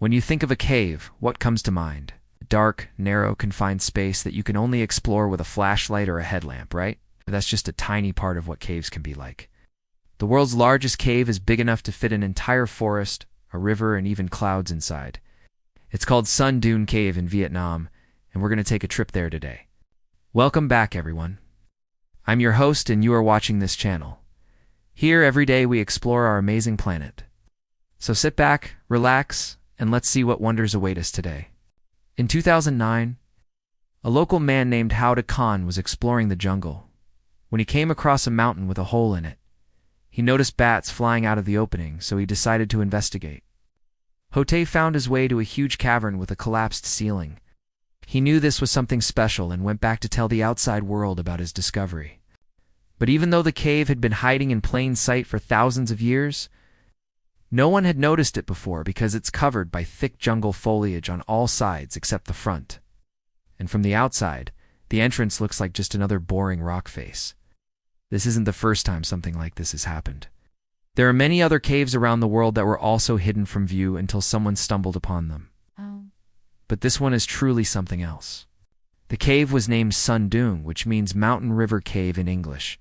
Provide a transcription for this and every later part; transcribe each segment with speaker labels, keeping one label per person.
Speaker 1: When you think of a cave, what comes to mind? A dark, narrow, confined space that you can only explore with a flashlight or a headlamp, right? But that's just a tiny part of what caves can be like. The world's largest cave is big enough to fit an entire forest, a river, and even clouds inside. It's called Sun Dune Cave in Vietnam, and we're going to take a trip there today. Welcome back, everyone. I'm your host, and you are watching this channel. Here, every day, we explore our amazing planet. So sit back, relax, and let's see what wonders await us today. In 2009, a local man named Howda Khan was exploring the jungle when he came across a mountain with a hole in it. He noticed bats flying out of the opening, so he decided to investigate. Hote found his way to a huge cavern with a collapsed ceiling. He knew this was something special and went back to tell the outside world about his discovery. But even though the cave had been hiding in plain sight for thousands of years, no one had noticed it before because it's covered by thick jungle foliage on all sides except the front. And from the outside, the entrance looks like just another boring rock face. This isn't the first time something like this has happened. There are many other caves around the world that were also hidden from view until someone stumbled upon them. But this one is truly something else. The cave was named Sun Doong, which means Mountain River Cave in English.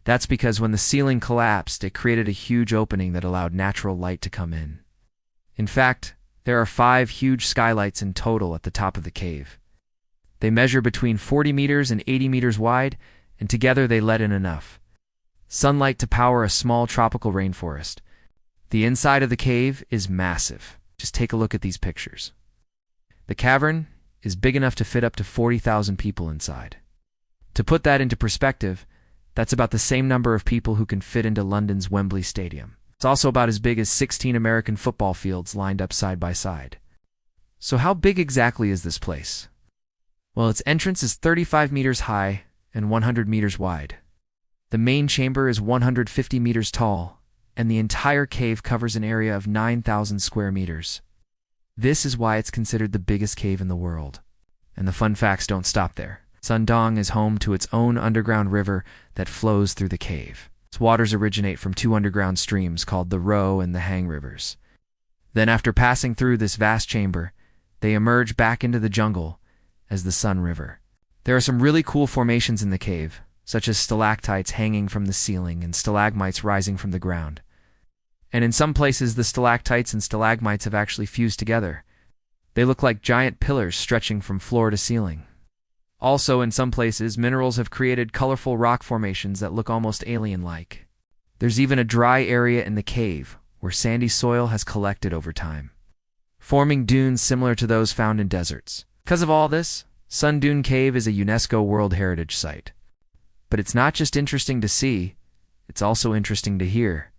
Speaker 1: That's because when the ceiling collapsed, it created a huge opening that allowed natural light to come in. In fact, there are 5 huge skylights in total at the top of the cave. They measure between 40 meters and 80 meters wide, and together they let in enough sunlight to power a small tropical rainforest. The inside of the cave is massive. Just take a look at these pictures. The cavern is big enough to fit up to 40,000 people inside. To put that into perspective, that's about the same number of people who can fit into London's Wembley Stadium. It's also about as big as 16 American football fields lined up side by side. So how big exactly is this place? Well, its entrance is 35 meters high and 100 meters wide. The main chamber is 150 meters tall, and the entire cave covers an area of 9,000 square meters. This is why it's considered the biggest cave in the world. And the fun facts don't stop there. Sun Doong is home to its own underground river that flows through the cave. Its waters originate from 2 underground streams called the Ro and the Hang rivers. Then after passing through this vast chamber, they emerge back into the jungle as the Sun River. There are some really cool formations in the cave, such as stalactites hanging from the ceiling and stalagmites rising from the ground. And in some places, the stalactites and stalagmites have actually fused together. They look like giant pillars stretching from floor to ceiling. Also, in some places, minerals have created colorful rock formations that look almost alien-like. There's even a dry area in the cave where sandy soil has collected over time, forming dunes similar to those found in deserts. Because of all this, Sun Doong Cave is a UNESCO World Heritage Site. But it's not just interesting to see, it's also interesting to hear.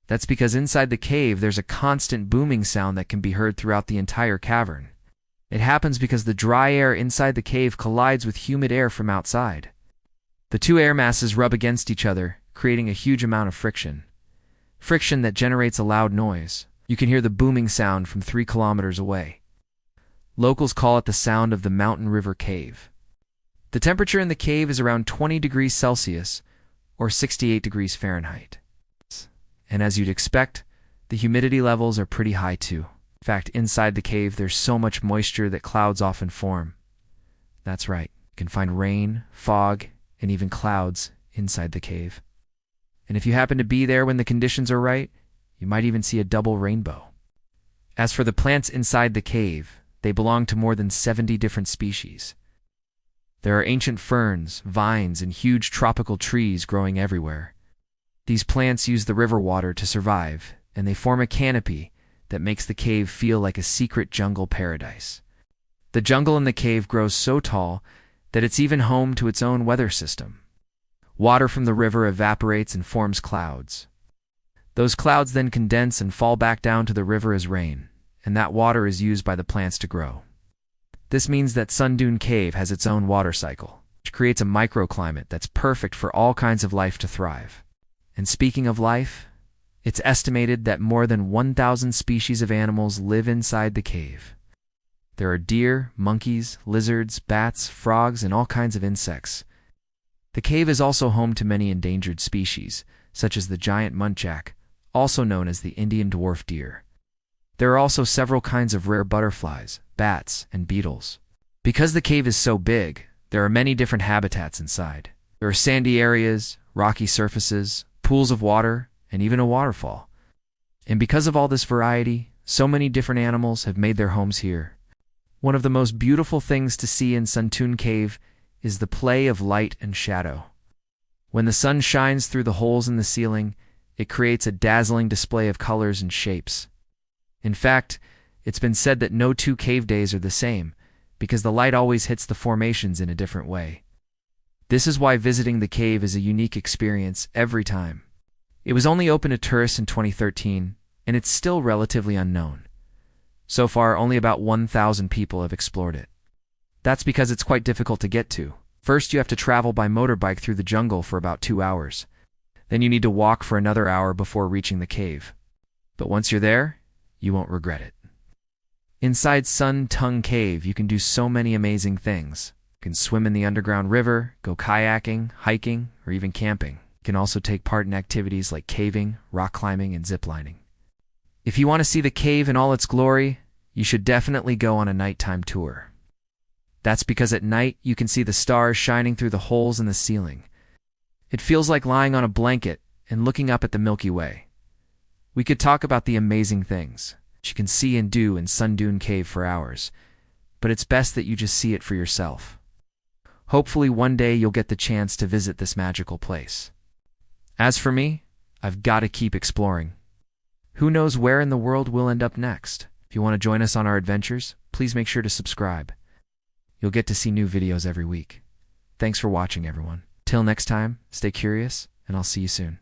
Speaker 1: That's because inside the cave there's a constant booming sound that can be heard throughout the entire cavern. It happens because the dry air inside the cave collides with humid air from outside. The 2 air masses rub against each other, creating a huge amount of friction. Friction that generates a loud noise. You can hear the booming sound from 3 kilometers away. Locals call it the sound of the Mountain River Cave. The temperature in the cave is around 20 degrees Celsius, or 68 degrees Fahrenheit. And as you'd expect, the humidity levels are pretty high too. In fact, inside the cave there's so much moisture that clouds often form. That's right, you can find rain, fog, and even clouds inside the cave. And if you happen to be there when the conditions are right, you might even see a double rainbow. As for the plants inside the cave, they belong to more than 70 different species. There are ancient ferns, vines, and huge tropical trees growing everywhere. These plants use the river water to survive, and they form a canopy that makes the cave feel like a secret jungle paradise. The jungle in the cave grows so tall that it's even home to its own weather system. Water from the river evaporates and forms clouds. Those clouds then condense and fall back down to the river as rain, and that water is used by the plants to grow. This means that Sun Doong Cave has its own water cycle, which creates a microclimate that's perfect for all kinds of life to thrive. And speaking of life, it's estimated that more than 1,000 species of animals live inside the cave. There are deer, monkeys, lizards, bats, frogs, and all kinds of insects. The cave is also home to many endangered species, such as the giant muntjac, also known as the Indian dwarf deer. There are also several kinds of rare butterflies, bats, and beetles. Because the cave is so big, there are many different habitats inside. There are sandy areas, rocky surfaces, pools of water, and even a waterfall. And because of all this variety, so many different animals have made their homes here. One of the most beautiful things to see in Santoon Cave is the play of light and shadow. When the sun shines through the holes in the ceiling, it creates a dazzling display of colors and shapes. In fact, it's been said that no two cave days are the same, because the light always hits the formations in a different way. This is why visiting the cave is a unique experience every time. It was only open to tourists in 2013, and it's still relatively unknown. So far, only about 1,000 people have explored it. That's because it's quite difficult to get to. First, you have to travel by motorbike through the jungle for about 2 hours. Then you need to walk for another hour before reaching the cave. But once you're there, you won't regret it. Inside Santoon Cave, you can do so many amazing things. You can swim in the underground river, go kayaking, hiking, or even camping. You can also take part in activities like caving, rock climbing, and ziplining. If you want to see the cave in all its glory, you should definitely go on a nighttime tour. That's because at night you can see the stars shining through the holes in the ceiling. It feels like lying on a blanket and looking up at the Milky Way. We could talk about the amazing things you can see and do in Santoon Cave for hours, but it's best that you just see it for yourself. Hopefully one day you'll get the chance to visit this magical place. As for me, I've got to keep exploring. Who knows where in the world we'll end up next? If you want to join us on our adventures, please make sure to subscribe. You'll get to see new videos every week. Thanks for watching, everyone. Till next time, stay curious, and I'll see you soon.